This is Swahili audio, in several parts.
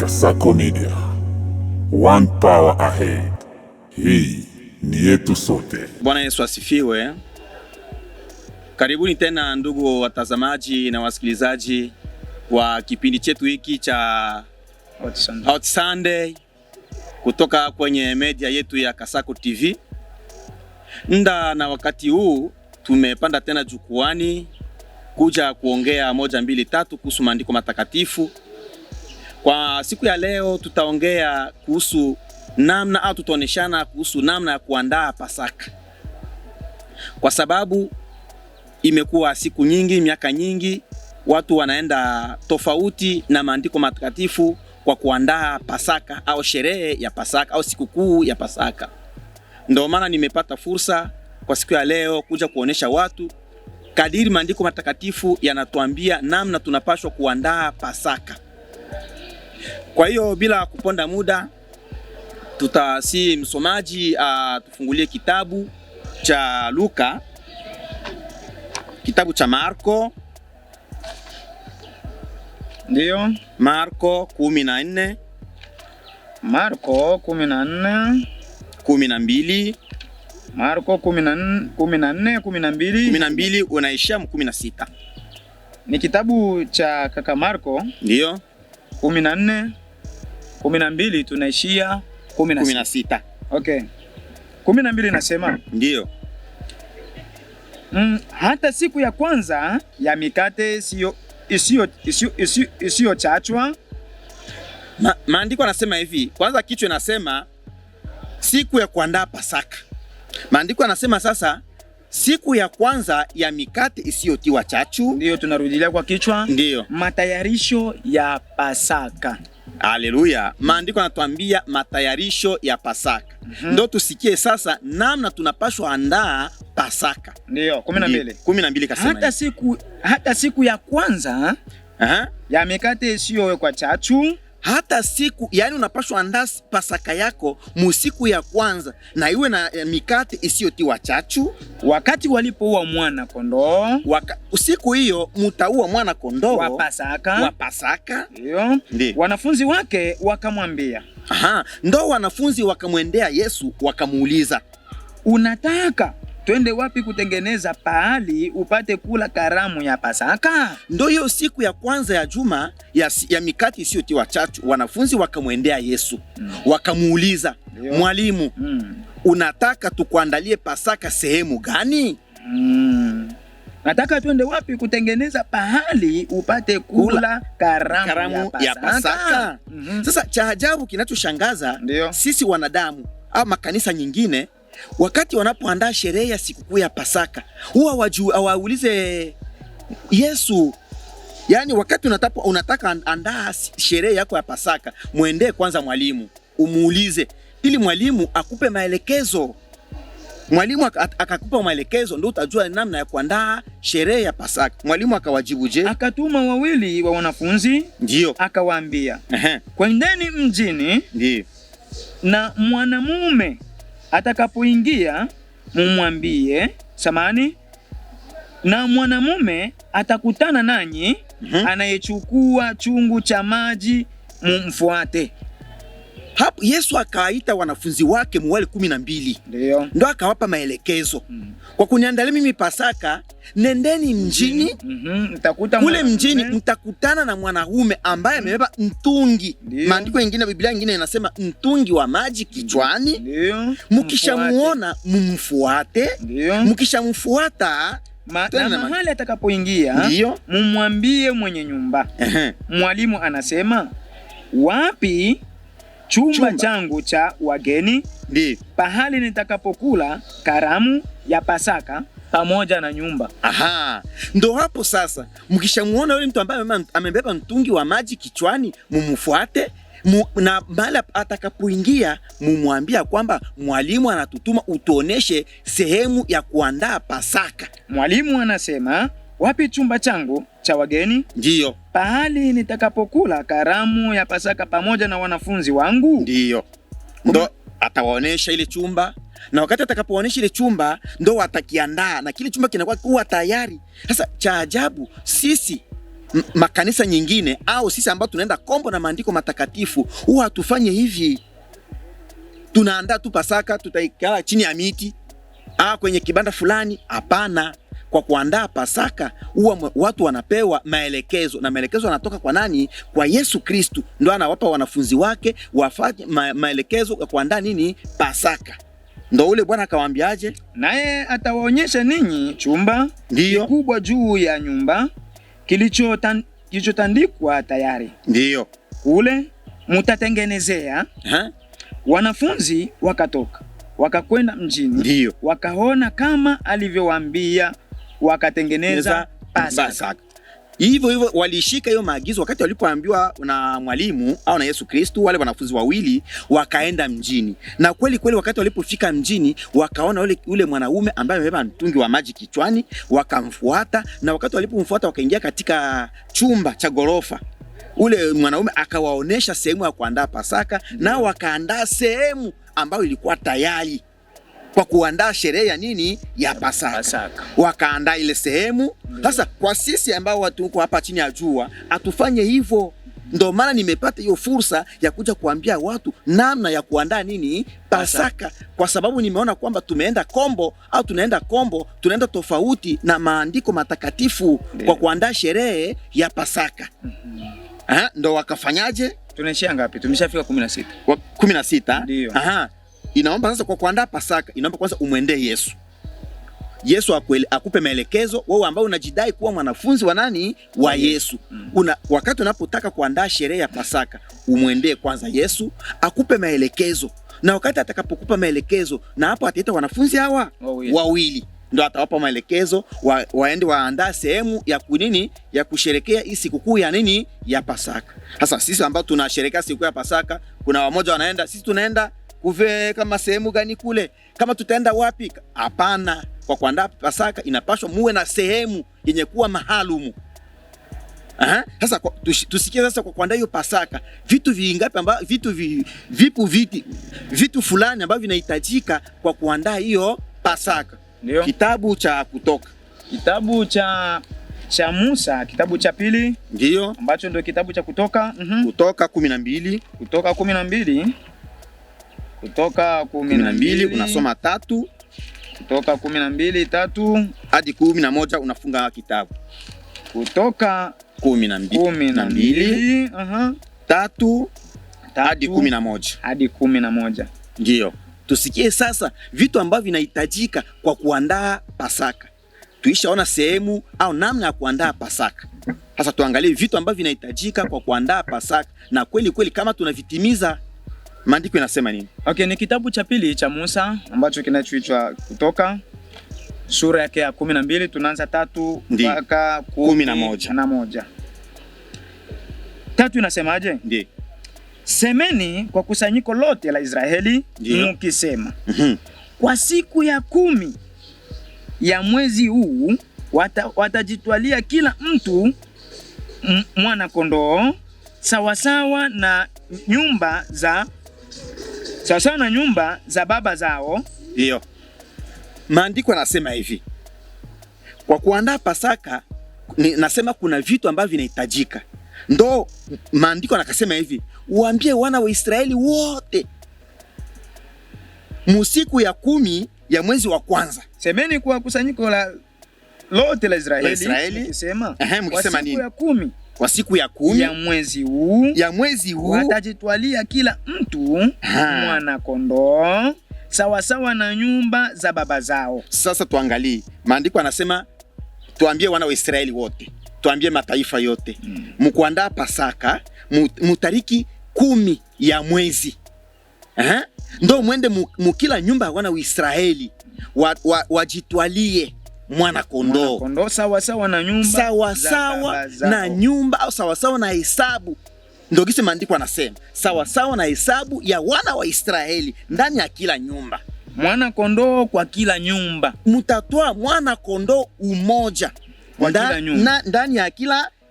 Kasako Media, one power ahead. Hii ni yetu sote. Bwana Yesu asifiwe. Karibuni tena ndugu watazamaji na wasikilizaji wa kipindi chetu hiki cha Hot Sunday kutoka kwenye media yetu ya Kasako TV. Na wakati huu tumepanda tena jukwani kuja kuongea 1, 2, 3 kuhusu maandiko matakatifu. Kwa siku ya leo tutaongea kuhusu namna au tutaoneshana kuhusu namna ya kuandaa Pasaka. Kwa sababu imekuwa siku nyingi, miaka nyingi, watu wanaenda tofauti na maandiko matakatifu kwa kuandaa Pasaka au sherehe ya Pasaka au sikukuu ya Pasaka. Ndio maana nimepata fursa kwa siku ya leo kuja kuonesha watu kadiri maandiko matakatifu yanatuambia namna tunapaswa kuandaa Pasaka. Kwa hiyo bila kuponda muda, tutasi msomaji tufungulie kitabu cha Luka, kitabu cha Marko. Ndio, Marko 14. Marko 14. 12. Marko 14, 12. 12 unaishia 16. Ni kitabu cha kaka Marko. Ndio. 14, 12 tunaishia 16. Okay. 12 nasema. Ndio. Hata siku ya kwanza ya mikate isiyo chachwa. Maandiko yanasema hivi. Kwanza kichwa inasema siku ya kuandaa Pasaka. Maandiko yanasema sasa siku ya kwanza ya mikate isiyotiwa chachu. Ndio tunarudilia kwa kichwa. Ndio. Matayarisho ya Pasaka. Haleluya. Maandiko yanatuambia matayarisho ya Pasaka. Ndio tusikie sasa namna tunapaswa andaa Pasaka. Ndio, 12. 12 kasema. Hata siku ya kwanza ya mikate isiyowekwa chachu. Hata siku, yani unapaswa andaa Pasaka yako musiku ya kwanza na iwe na mikate isiyotiwa chachu. Wakati walipoua mwana kondoo, usiku hiyo mutaua mwana kondoo wa Pasaka. Ndio. Wanafunzi wake wakamwambia. Ndo wanafunzi wakamwendea Yesu wakamuuliza, unataka twende wapi kutengeneza pahali upate kula karamu ya Pasaka? Ndo hiyo siku ya kwanza ya juma ya mikate isiyotiwa chachu. Wanafunzi wakamwendea Yesu wakamuuliza, mwalimu, unataka tukuandalie Pasaka sehemu gani? Nataka twende wapi kutengeneza pahali upate kula karamu ya Pasaka? Sasa cha ajabu kinachoshangaza, sisi wanadamu au makanisa nyingine wakati wanapoandaa sherehe ya sikukuu ya Pasaka huwa hawaulize Yesu. Yani wakati unataka andaa sherehe yako ya Pasaka, muendee kwanza mwalimu umuulize, ili mwalimu akupe maelekezo. Mwalimu akakupa maelekezo ndio utajua namna ya kuandaa sherehe ya Pasaka. Mwalimu akawajibu je? Akatuma wawili wa wanafunzi. Ndio. Akawaambia, kwendeni mjini. Ndio. Na mwanamume atakapoingia mumwambie, na mwanamume atakutana nanyi anayechukua chungu cha maji, mumfuate. Hapo Yesu akaita wanafunzi wake wale 12. Ndio. Ndo akawapa maelekezo. Kwa kuniandalia mimi Pasaka, nendeni mjini. Kule mjini mtakutana na mwanamume ambaye amebeba mtungi. Maandiko mengine, Biblia nyingine inasema mtungi wa maji kichwani. Ndio. Mkishamuona mumfuate. Mkishamfuata na mahali atakapoingia mumwambie mwenye nyumba, mwalimu anasema, wapi chumba changu cha wageni, pahali nitakapokula karamu ya Pasaka pamoja na nyumba. Ndo hapo sasa mkishamuona yule mtu ambaye amebeba mtungi wa maji kichwani, mumfuate. Na mahali atakapoingia mumwambia kwamba mwalimu anatutuma utuoneshe sehemu ya kuandaa Pasaka. Mwalimu anasema, wapi chumba changu cha wageni? Ndio. Pahali nitakapokula karamu ya Pasaka pamoja na wanafunzi wangu? Ndio. Ndo atawaonesha ile chumba, na wakati atakapoonyesha ile chumba ndo watakiandaa na kile chumba kinakuwa tayari. Sasa cha ajabu, sisi makanisa nyingine au sisi ambao tunaenda kombo na maandiko matakatifu huwa hatufanye hivi. Tunaandaa tu Pasaka, tutaikaa chini ya miti kwenye kibanda fulani. Hapana. Kwa kuandaa Pasaka huwa watu wanapewa maelekezo, na maelekezo yanatoka kwa nani? Kwa Yesu Kristu. Ndio anawapa wanafunzi wake wafanye maelekezo ya kuandaa nini? Pasaka. Ndio ule Bwana akawaambiaje? Naye atawaonyesha ninyi chumba kikubwa juu ya nyumba kilichotandikwa tayari. Ndio kule mutatengenezea. Wanafunzi wakatoka wakakwenda mjini. Ndio wakaona kama alivyowaambia, wakatengeneza Pasaka. Hivyo walishika hiyo maagizo. Wakati walipoambiwa na mwalimu au na Yesu Kristu, wale wanafunzi wawili wakaenda mjini, na kweli wakati walipofika mjini wakaona ule mwanaume ambaye amebeba mtungi wa maji kichwani, wakamfuata. Na wakati walipomfuata wakaingia katika chumba cha gorofa. Ule mwanaume akawaonesha sehemu ya kuandaa Pasaka, na wakaandaa sehemu ambayo ilikuwa tayari kwa kuandaa sherehe ya nini? Ya Pasaka. Wakaandaa ile sehemu. Sasa kwa sisi ambao watu huko hapa chini ya jua atufanye hivyo. Ndio maana nimepata hiyo fursa ya kuja kuambia watu namna ya kuandaa nini? Pasaka. Kwa sababu nimeona kwamba tumeenda kombo au tunaenda tofauti na maandiko matakatifu kwa kuandaa sherehe ya Pasaka. Ndio wakafanyaje? Tunaishia ngapi? Tumeshafika 16. 16? Ndio. Inaomba sasa kwa kuandaa Pasaka, inaomba kwanza umwendee Yesu. Yesu akupe maelekezo, wewe ambao unajidai kuwa mwanafunzi wa nani? Wa Yesu. Wakati unapotaka kuandaa sherehe ya Pasaka, umwendee kwanza Yesu, akupe maelekezo. Na wakati atakapokupa maelekezo, na hapo ataita wanafunzi hawa wawili. Ndio atawapa maelekezo, waende waandaa sehemu ya kunini? Ya kusherekea hii sikukuu ya nini? Ya Pasaka. Sasa sisi ambao tunasherekea sikukuu ya Pasaka, kuna wamoja wanaenda, sisi tunaenda kuve kama sehemu gani kule? Kama tutaenda wapi? Hapana. Kwa kuandaa Pasaka inapaswa muwe na sehemu yenye kuwa maalumu. Sasa tusikie sasa kwa kuandaa hiyo Pasaka, vitu vingapi ambavyo vitu fulani ambavyo vinahitajika kwa kuandaa hiyo Pasaka. Ndio. Kitabu cha Kutoka. Kitabu cha Musa, kitabu cha pili. Ndio. Ambacho ndio kitabu cha Kutoka. Kutoka 12. Kutoka 12. Kutoka 12 unasoma 3. Kutoka 12:3 hadi 11 unafunga kitabu. Kutoka 12 3 hadi 11. Hadi 11. Ndio. Tusikie sasa vitu ambavyo vinahitajika kwa kuandaa Pasaka. Tuishaona sehemu au namna ya kuandaa Pasaka. Sasa tuangalie vitu ambavyo vinahitajika kwa kuandaa Pasaka, na kweli kama tunavitimiza. Maandiko inasema nini? Okay, ni kitabu cha pili cha Musa ambacho kinachoitwa Kutoka, sura yake ya 12, tunaanza 3 mpaka 11. 3 inasemaje? Ndio. Semeni kwa kusanyiko lote la Israeli mkisema, kwa siku ya 10 ya mwezi huu watajitwalia kila mtu mwana kondoo sawasawa na nyumba za baba zao. Ndio. Maandiko yanasema hivi. Kwa kuandaa Pasaka nasema kuna vitu ambavyo vinahitajika. Ndo maandiko yanasema hivi, uambie wana wa Israeli wote musiku ya 10 ya mwezi wa kwanza. Semeni kwa kusanyiko lote la Israeli mkisema, mkisema nini? Kwa siku ya 10 ya mwezi huu watajitwalia kila mtu mwana kondoo sawasawa na nyumba za baba zao. Sasa tuangalie maandiko yanasema, tuambie wana wa Israeli wote, tuambie mataifa yote, mkuandaa Pasaka mutariki 10 ya mwezi. Ndo mwende mukila nyumba wana wa Israeli wajitwalie mwana kondoo sawasawa na nyumba na nyumba au sawasawa na hesabu. Ndio kile maandiko anasema, sawasawa na hesabu ya wana wa Israeli ndani ya kila nyumba. Mwana kondoo kwa kila nyumba. Mutatoa mwana kondoo umoja ndani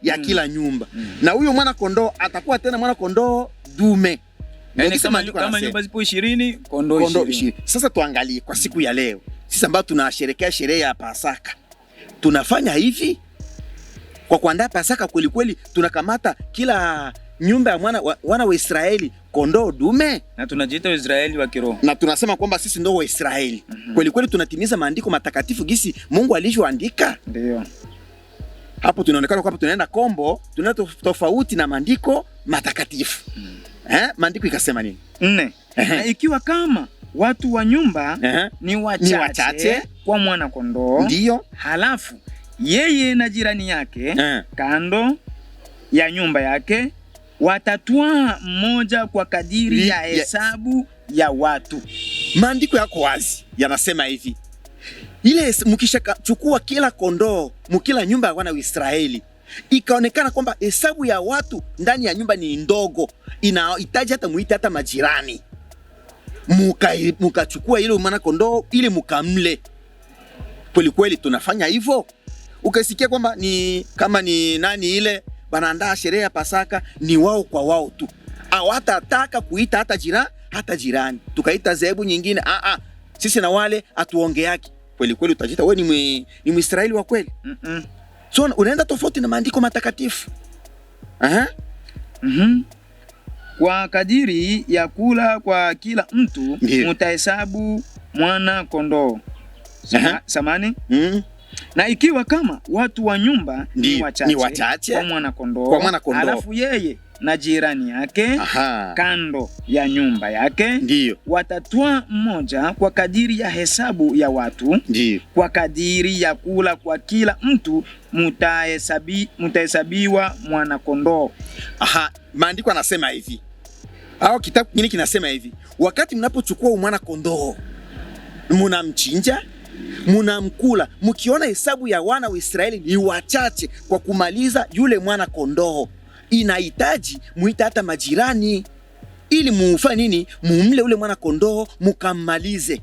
ya kila nyumba. Na huyo mwana kondoo atakuwa tena mwana kondoo dume. Yani kama nyumba zipo 20, kondoo 20. Sasa tuangalie kwa siku ya leo, sisi ambao tunasherehekea sherehe ya Pasaka, tunafanya hivi? Kwa kuandaa Pasaka kweli kweli tunakamata kila nyumba ya wana wa Israeli kondoo dume, na tunajiita Waisraeli wa kiroho, na tunasema kwamba sisi ndio Waisraeli. Kweli kweli tunatimiza maandiko matakatifu gisi Mungu alivyoandika. Ndio hapo tunaonekana kwamba tunaenda kombo, tunaenda tofauti na maandiko matakatifu. Maandiko ikasema nini? 4. Na ikiwa kama watu wa nyumba ni wachache kwa mwana kondoo, ndio halafu yeye na jirani yake kando ya nyumba yake watatwaa mmoja kwa kadiri ya hesabu ya watu. Maandiko yako wazi yanasema hivi, ile mkishachukua kila kondoo mkila nyumba ya wana wa Israeli, ikaonekana kwamba hesabu ya watu ndani ya nyumba ni ndogo, inahitaji hata muite hata majirani, mukachukua ile mwana kondoo ili mukamle. Kweli kweli tunafanya hivyo. Ukasikia kwamba ni kama ni nani ile banaandaa sherehe ya Pasaka, ni wao kwa wao tu, hawatataka kuita hata jirani, tukaita zehebu nyingine. Sisi na wale atuongeaki. Kweli kweli utajita wewe ni Mwisraeli wa kweli? So unaenda tofauti na maandiko matakatifu. Kwa kadiri ya kula kwa kila mtu mutahesabu mwana kondoo. Samani? Na ikiwa kama watu wa nyumba ni wachache kwa mwana kondoo, halafu yeye na jirani yake kando ya nyumba yake watatwaa mmoja kwa kadiri ya hesabu ya watu, kwa kadiri ya kula kwa kila mtu mutahesabiwa mwana kondoo. Maandiko anasema hivi, au kitabu kingine kinasema hivi, wakati mnapochukua mwana kondoo mnamchinja, mnamkula, mkiona hesabu ya wana wa Israeli ni wachache kwa kumaliza yule mwana kondoo, inahitaji muita hata majirani ili mufanye nini? Mumle ule mwana kondoo mukamalize.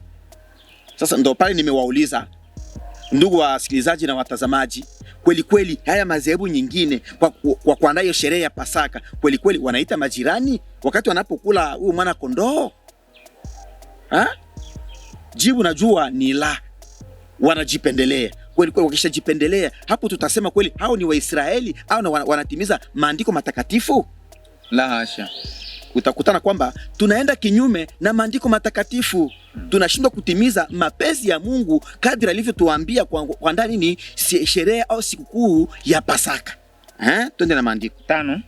Sasa ndo pale nimewauliza ndugu wasikilizaji na watazamaji, kweli kweli haya madhehebu nyingine kwa kuandaa hiyo sherehe ya Pasaka, kweli kweli wanaita majirani wakati wanapokula huyo mwana kondoo? Jibu najua ni la, wanajipendelea. Kweli kweli wakishajipendelea, hapo tutasema kweli hao ni Waisraeli au wanatimiza maandiko matakatifu? La hasha. Utakutana kwamba tunaenda kinyume na maandiko matakatifu. Tunashindwa kutimiza mapenzi ya Mungu kadri alivyotuambia kuandaa nini sherehe au sikukuu ya Pasaka. Twende na maandiko. 5.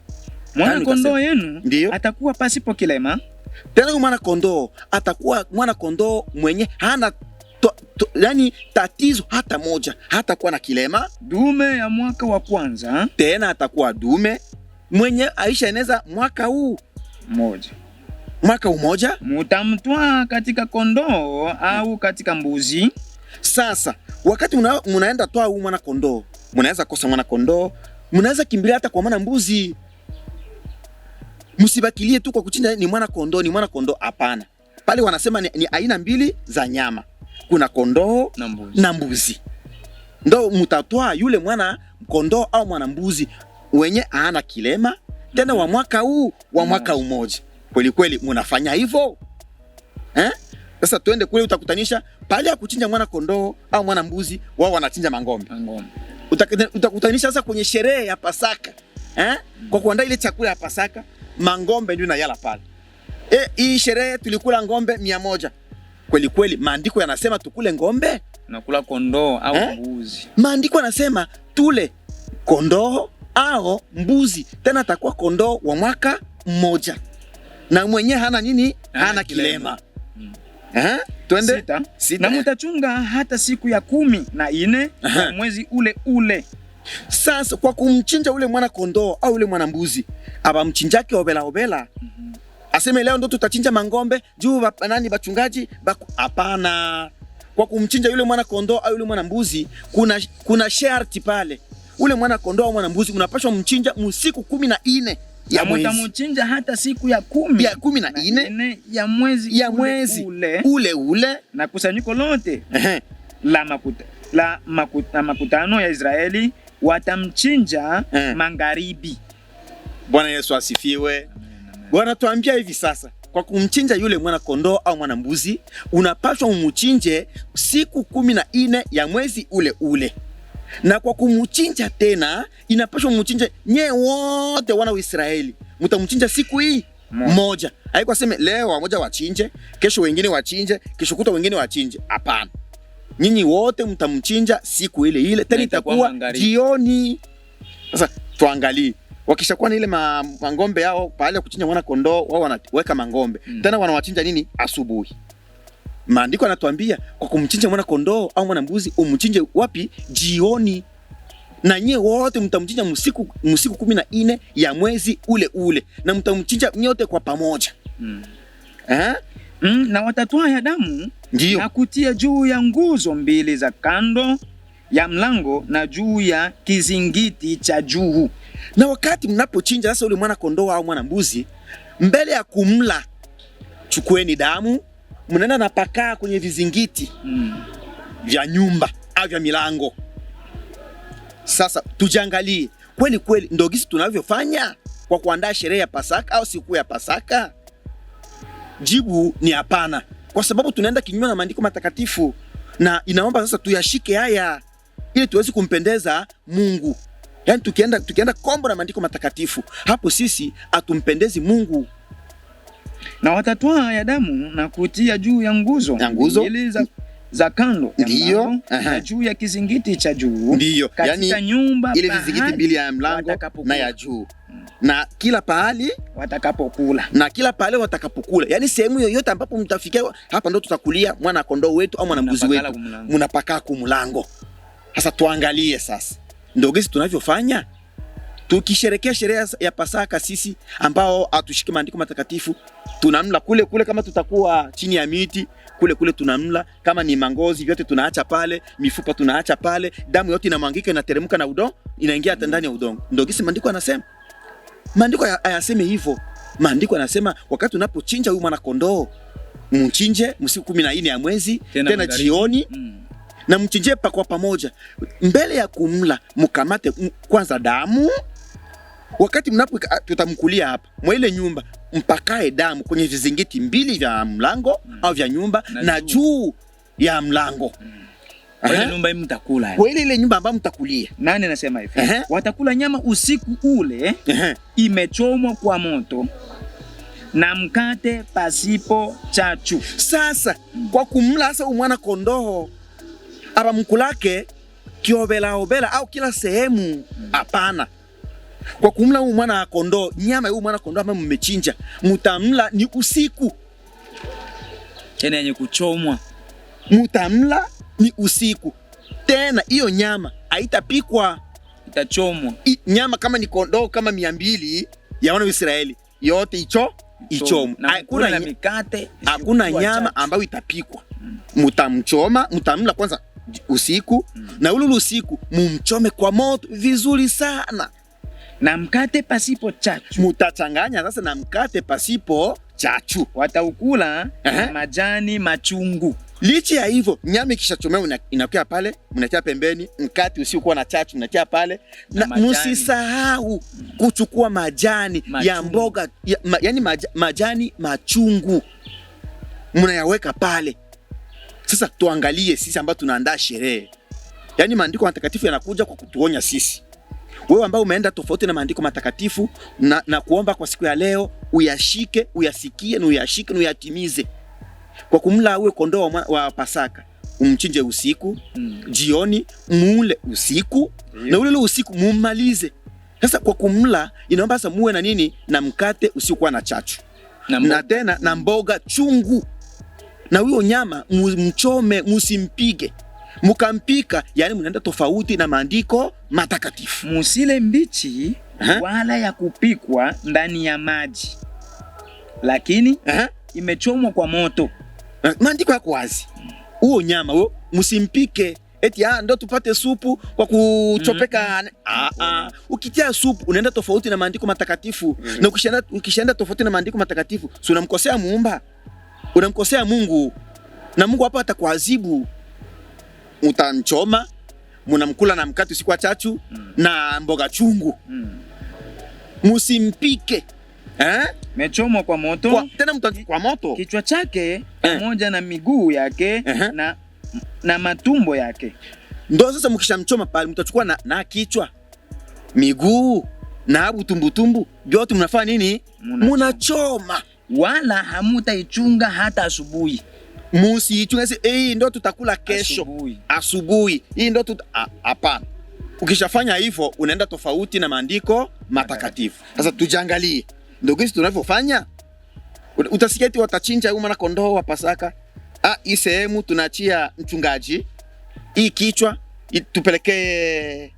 Mwana kondoo yenu atakuwa pasipo kilema. Tena mwana kondoo atakuwa mwana kondoo mwenye hana yani tatizo hata moja, hata kuwa na kilema. Dume ya mwaka wa kwanza, tena atakuwa dume mwenye aisha eneza mwaka huu mwaka umoja. Mutamtwaa katika kondoo au katika mbuzi. Sasa wakati munaenda toa huu mwana kondoo, munaweza kosa mwana kondoo, munaweza kimbilia hata kwa mwana mbuzi. Msibakilie tu kwa kuchinja ni mwana kondoo, hapana. Pale wanasema ni aina mbili za nyama, kuna kondoo na mbuzi. Ndo mutatoa yule mwana kondoo au mwana mbuzi wenye hana kilema, tena wa mwaka huu wa mwaka umoja. Kweli kweli munafanya hivyo? Sasa twende kule, utakutanisha pale ya kuchinja mwana kondoo au mwana mbuzi, wao wanachinja mangombe. Utakutanisha sasa kwenye sherehe ya Pasaka, kwa kuandaa ile chakula ya Pasaka, mangombe ndio nayala pale. Hii sherehe tulikula ngombe 100. Kweli kweli maandiko yanasema tukule ngombe? Nakula kondoo au mbuzi. Maandiko yanasema tule kondoo au mbuzi, tena atakuwa kondoo wa mwaka mmoja na mwenye hana nini? Hana kilema. Twende 6. Na mutachunga hata siku ya 14 ya mwezi ule. Sasa kwa kumchinja ule mwana kondoo au ule mwana mbuzi, abamchinjake obela aseme leo ndo tutachinja mangombe juu nani bachungaji hapana. Kwa kumchinja yule mwana kondoo au yule mwana mbuzi, kuna sharti pale. Ule mwana kondoo au mwana mbuzi unapaswa mchinja msiku 14 ya mwezi. Mtamchinja hata siku ya 14 ya mwezi ule. Na kusanyiko lote la makutano ya Israeli watamchinja magharibi. Bwana Yesu asifiwe. Bwana tuambia hivi sasa, kwa kumchinja yule mwana kondoo au mwana mbuzi, unapaswa umchinje siku 14 ya mwezi ule. Na kwa kumchinja tena inapaswa mchinje nye wote wana wa Israeli. Mtamchinja siku hii moja. Haiko sema leo wamoja wachinje, kesho wengine wachinje, kesho kuta wengine wachinje. Hapana. Nyinyi wote mtamchinja siku ile ile, tena itakuwa jioni. Sasa tuangalie. Wakishakuwa na ile mangombe yao pale kuchinja mwana kondoo, wao wanaweka mangombe. Tena wanawachinja nini? Asubuhi. Maandiko yanatuambia kwa kumchinja mwana kondoo au mwana mbuzi umchinje wapi? Jioni. Na nyie wote mtamchinja msiku 14 ya mwezi ule ule, na mtamchinja nyote kwa pamoja. Na watatwaa ya damu na kutia juu ya nguzo mbili za kando ya mlango na juu ya kizingiti cha juu. Na wakati mnapochinja sasa ule mwana kondoo au mwana mbuzi, mbele ya kumla chukueni damu, mnaenda napakaa kwenye vizingiti vya nyumba au vya milango. Sasa tujangalie kweli kweli ndio gisi tunavyofanya kwa kuandaa sherehe ya Pasaka au siku ya Pasaka? Jibu ni hapana, kwa sababu tunaenda kinyume na maandiko matakatifu, na inaomba sasa tuyashike haya ili tuweze kumpendeza Mungu. Yaani tukienda kombo na maandiko matakatifu, hapo sisi atumpendezi Mungu. Na watatwaa ya damu na kutia juu ya nguzo ili za kando ya mlango na juu ya kizingiti cha juu. Ndio, katika nyumba ile vizingiti mbili ya mlango na ya juu. Na kila pahali watakapokula. Na kila pahali watakapokula. Yaani sehemu yoyote ambapo mtafikia, hapa ndo tutakulia mwana kondoo wetu au mwana mbuzi wetu. Mnapakaa kumlango. Sasa tuangalie sasa. Ndio gisi tunavyofanya. Tukisherekea sherehe ya Pasaka sisi ambao hatushiki maandiko matakatifu, tunamla kule kule. Kama tutakuwa chini ya miti kule kule tunamla, kama ni mangozi vyote tunaacha pale, mifupa tunaacha pale, damu yote inamwangika inateremka na udongo inaingia hata ndani ya udongo. Ndio gisi maandiko yanasema. Maandiko hayasemi hivyo. Maandiko yanasema wakati unapochinja huyu mwana kondoo, mchinje msiku 14 ya mwezi, tena jioni. Na mchinje kwa pamoja. Mbele ya kumla mkamate kwanza damu. Wakati tutamkulia hapa mwa ile nyumba, mpakae damu kwenye vizingiti mbili vya mlango au vya nyumba na juu ya mlango. Kwa ile nyumba mtakula. Kwa ile nyumba ambayo mtakulia. Nani anasema hivi? Watakula nyama usiku ule imechomwa kwa moto na mkate pasipo chachu. Sasa kwa kumla sasa mwana kondoo aba mkulake kiobela au kila sehemu, hapana. Kwa kumla huyu mwana kondoo, nyama huyu mwana kondoo ambaye mmechinja, mtamla ni usiku. Tena yenye kuchomwa. Mtamla ni usiku. Tena hiyo nyama haitapikwa, itachomwa. Nyama kama ni kondoo kama 200 ya wana wa Israeli, yote ichomwa. Hakuna mikate, hakuna nyama ambayo itapikwa. Mtamla kwanza usiku, na ule usiku mumchome kwa moto vizuri sana. Na mkate pasipo chachu. Mutachanganya sasa na mkate pasipo chachu. Wataukula na majani machungu. Licha ya hivyo, nyama ikishachomewa inakuwa pale, mnatia pembeni, mkate usiokuwa na chachu mnatia pale, na msisahau kuchukua majani ya mboga, yani majani machungu. Mnayaweka pale. Sasa tuangalie sisi ambao tunaandaa sherehe. Yaani maandiko matakatifu yanakuja kwa kutuonya sisi. Wewe ambao umeenda tofauti na maandiko matakatifu, na kuomba kwa siku ya leo uyashike, uyasikie na uyashike na uyatimize. Kwa kumla uwe kondoo wa Pasaka, umchinje usiku, jioni muule usiku, na ule usiku mumalize. Sasa kwa kumla inaomba sasa muwe na nini? Na mkate usiokuwa na chachu. Na tena na mboga chungu. Na huyo nyama mchome, musimpige. Mukampika, yani mnaenda tofauti na maandiko matakatifu. Musile mbichi wala ya kupikwa ndani ya maji, lakini imechomwa kwa moto. Maandiko yako wazi. Huo nyama huo musimpike eti ndo tupate supu kwa kuchopeka. Ukitia supu unaenda tofauti na maandiko matakatifu. Na ukishaenda tofauti na maandiko matakatifu, si unamkosea Muumba, unamkosea Mungu, na Mungu hapa atakuadhibu. Utanchoma, mnamkula na mkate usiku wa chachu na mboga chungu. Musimpike. Mechomwa kwa moto. Tena kwa moto. Kichwa chake pamoja na miguu yake na matumbo yake. Ndio sasa mkishamchoma pale mtachukua na kichwa, miguu na butumbutumbu vyote mnafanya nini? Munachoma. Wala hamutaichunga hata asubuhi. Musiichunga hii ndio tutakula kesho asubuhi. Hii ndio hapana. Ukishafanya hivyo unaenda tofauti na maandiko matakatifu. Sasa tujangalie ndio gisi tunavyofanya. Utasikia eti watachinja huyu mwana kondoo wa Pasaka. Hii sehemu tunaachia mchungaji. Hii kichwa tupelekee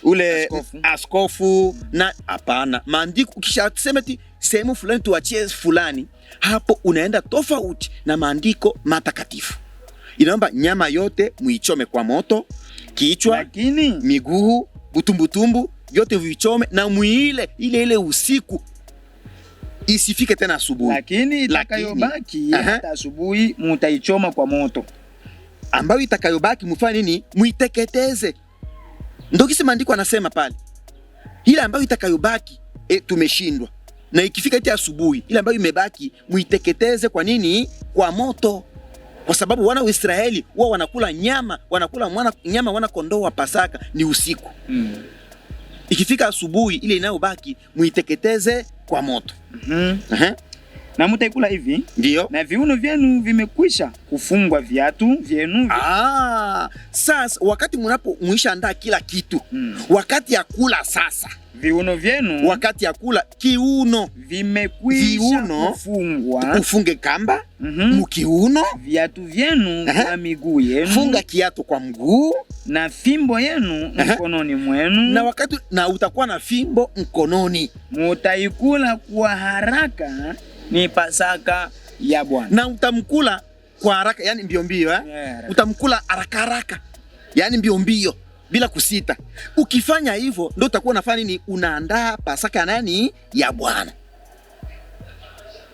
ule askofu na hapana. Maandiko ukishasema eti sehemu fulani tuachie fulani, hapo unaenda tofauti na maandiko matakatifu. Inaomba nyama yote muichome kwa moto, kichwa, lakini miguu, butumbutumbu yote vichome na muile ile usiku, isifike tena asubuhi. Lakini itakayobaki hata asubuhi mutaichoma kwa moto. Ambayo itakayobaki mfanye nini? Muiteketeze. Ndio kisi maandiko anasema pale. Ile ambayo itakayobaki tumeshindwa. Na ikifika eti asubuhi, ile ambayo imebaki muiteketeze kwa nini? Kwa moto. Kwa sababu wana wa Israeli wao wanakula nyama, wana kondoo wa Pasaka ni usiku. Ikifika asubuhi ile inayobaki muiteketeze kwa moto. Na mtaikula hivi. Ndio. Na viuno vyenu vimekwisha kufungwa viatu vyenu. Sasa wakati muisha andaa kila kitu. Wakati ya kula sasa. Viuno vyenu. Wakati ya kula kiuno vimekwisha kufungwa. Ufunge kamba mkiuno. Viatu vyenu kwa miguu yenu. Funga kiatu kwa mguu. Na fimbo yenu mkononi mwenu. Na wakati utakuwa na fimbo mkononi. Mutaikula kwa haraka, ni Pasaka ya Bwana. Na utamkula kwa haraka, yani mbio mbio utamkula haraka, yani mbio mbio bila kusita. Ukifanya hivyo ndio utakuwa unafanya nini? Unaandaa Pasaka ya nani? Ya Bwana.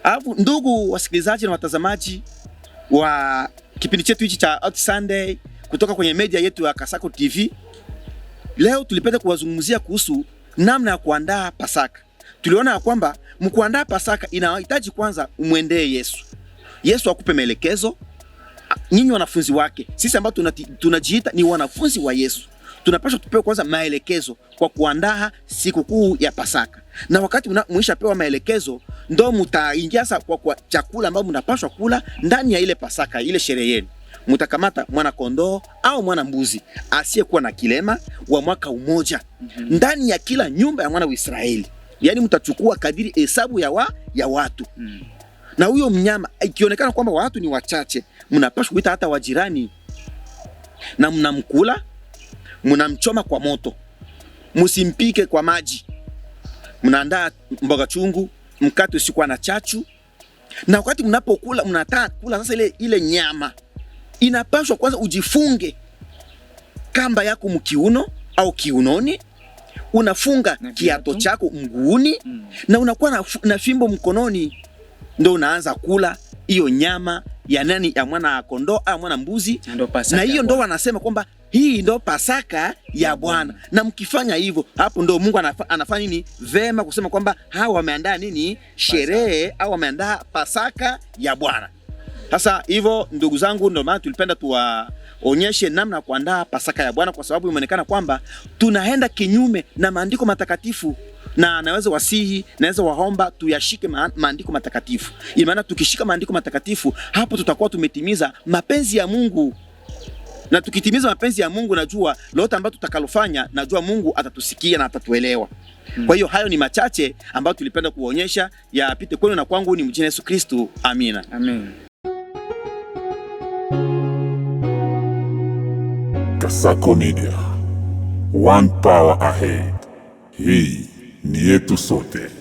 Alafu ndugu wasikilizaji na watazamaji wa kipindi chetu hichi cha Hot Sunday kutoka kwenye media yetu ya Kasako TV, leo tulipenda kuwazungumzia kuhusu namna ya kuandaa Pasaka. Tuliona ya kwamba mkuandaa Pasaka inahitaji kwanza umwendee Yesu. Yesu akupe maelekezo. Nyinyi wanafunzi wake, sisi ambao tunajiita ni wanafunzi wa Yesu, tunapaswa tupewe kwanza maelekezo kwa kuandaa sikukuu ya Pasaka. Na wakati mwishapewa maelekezo ndo mtaingia sasa kwa chakula ambao mnapaswa kula ndani ya ile Pasaka, ile sherehe yenu. Mtakamata mwana kondoo au mwana mbuzi asiyekuwa na kilema wa mwaka umoja ndani ya kila nyumba ya mwana wa Israeli. Yaani mtachukua kadiri hesabu ya watu. Na huyo mnyama ikionekana kwamba watu ni wachache, mnapaswa kuita hata wajirani na mnamkula, mnamchoma kwa moto. Msimpike kwa maji. Mnaandaa mboga chungu, mkate usikuwa na chachu. Na wakati mnapokula mnataka kula sasa ile nyama, inapaswa kwanza ujifunge kamba yako mkiuno au kiunoni, unafunga kiato chako mguuni na unakuwa na fimbo mkononi, ndio unaanza kula hiyo nyama ya nani? Ya mwana kondoo au mwana mbuzi. Na hiyo ndio wanasema kwamba hii ndio Pasaka ya Bwana. Na mkifanya hivyo, hapo ndio Mungu anafanya nini? Vema kusema kwamba hawa wameandaa nini? Sherehe au wameandaa Pasaka ya Bwana. Sasa hivyo ndugu zangu, ndio maana tulipenda tuwaonyeshe namna ya kuandaa Pasaka ya Bwana, kwa sababu imeonekana kwamba tunaenda kinyume na maandiko matakatifu. Na naweza wasihi, naweza waomba tuyashike maandiko matakatifu. Ina maana tukishika maandiko matakatifu, hapo tutakuwa tumetimiza mapenzi ya Mungu. Na tukitimiza mapenzi ya Mungu, najua lolote ambalo tutakalofanya, najua Mungu atatusikia na atatuelewa. Kwa hiyo hayo ni machache ambayo tulipenda kuonyesha, yapite kwenu na kwangu. Ni mjini Yesu Kristo. Amina. Amen. Kasako Media, one power ahead. Hii ni yetu sote.